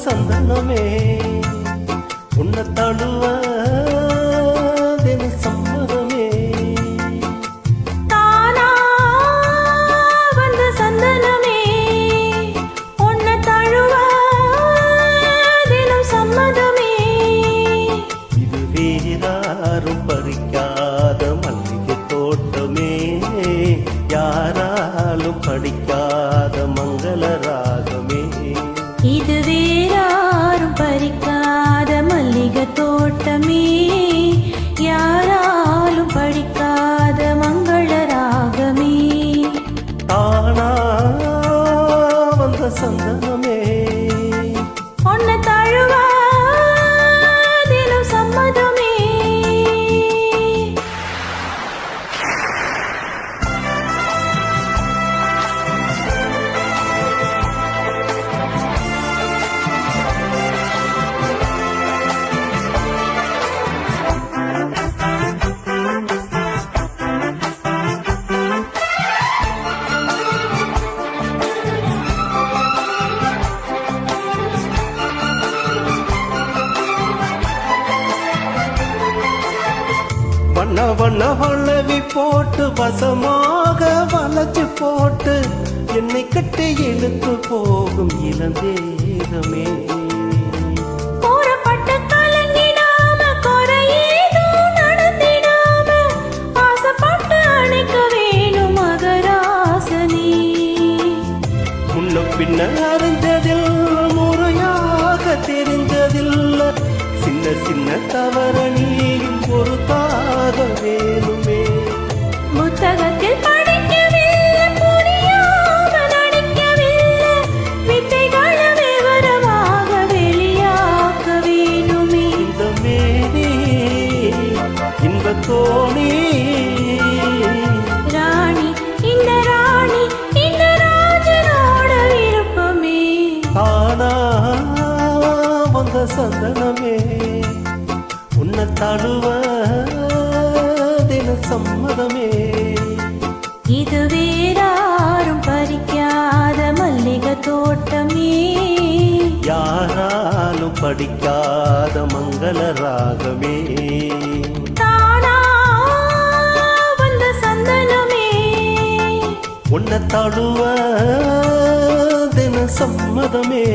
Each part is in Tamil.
சந்தனமே உன்னை தழுவ சம்மதமே தானா வந்த சந்தனமே உன்னை தழுவ தினம் சம்மதமே இது வேறாரும் பறிக்காத மல்லிகை தோட்டமே யாராலும் படிக்காத மங்கள ராகமே இது வேறாரும் பறிக்காத மல்லிகை தோட்டமே யாராலும் படிக்காத மங்கள ராகமே தானா வந்த சந்தனமே உன்னை தழுவ தினம் சம்மதமே வண்ண வண்ண வளவி போட்டு வசமாக வளைச்சு போட்டு என்னை கட்டி இழுத்து போகும் இளந்தேகமே போறப்பட்டு கலங்கிடாம குறையேதும் நடந்திடாம ஆசைப்பட்டு அணைக்க வேணும் மகராசனே முன்ன பின்ன அறிஞ்சதில் முறையாக தெரிஞ்சதில்லை சின்ன சின்ன தவறணியும் பொறுத்தாக வேணுமே புத்தகத்தில் படிக்கவில்லை புரியாம நடிக்கவில்லை வித்தைகள விவரமாக வெளியாக்க வேணுமே இந்த மேனி இன்ப தோணி ராணி இந்த ராஜனோட விருப்பமே தானா வந்த சந்தனமே உன்னை தழுவ தின சம்மதமே இது வேறாரும் பறிக்காத மல்லிகை தோட்டமே யாராலும் படிக்காத மங்கள ராகமே தானா வந்த சந்தனமே உன்னை தழுவ தின சம்மதமே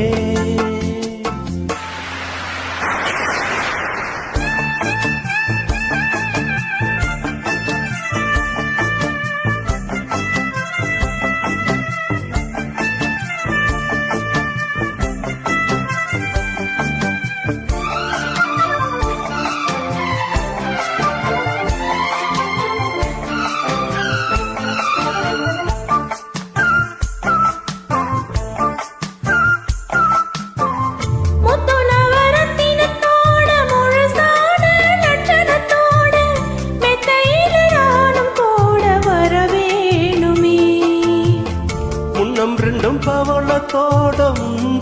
ரெண்டும் பவளத்தோட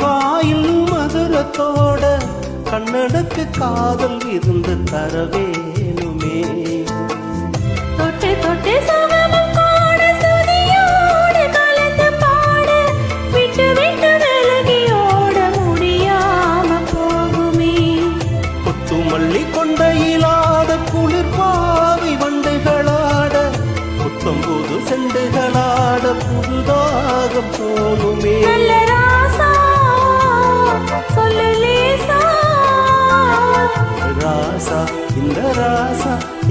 வாயில் மதுரத்தோட கண்ணனுக்கு காதல் இருந்து தர வேணுமே தொட்டு தொட்டு சுகமும் கூட சுதியோடு கலந்து பாட விட்டு விட்டு விலகியோட முடியாம போகுமே கொத்து மல்லி கொண்டையிலாத குளிர் பாவி வண்டுகளாட புத்தம்போது செண்டுகளாட புதுதாக போனுமே நல்ல ராசா சொல்லு லேசா ராசா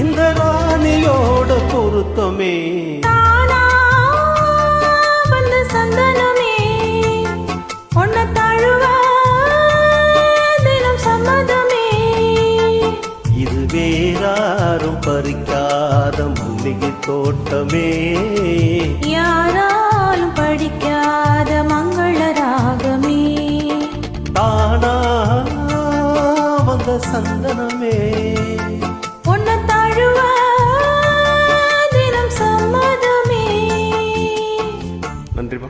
இந்த ராணியோட பொருத்தமே தானா வந்த சந்தனமே உன்னை தழுவ தினம் சம்மதமே இது வேறாரும் பறிக்காத மல்லிகை தோட்டமே யாராலும் படிக்காத மங்கள ராகமே தானா வந்த சந்தனமே உன்னை தழுவ தினம் சம்மதமே நன்றிமா.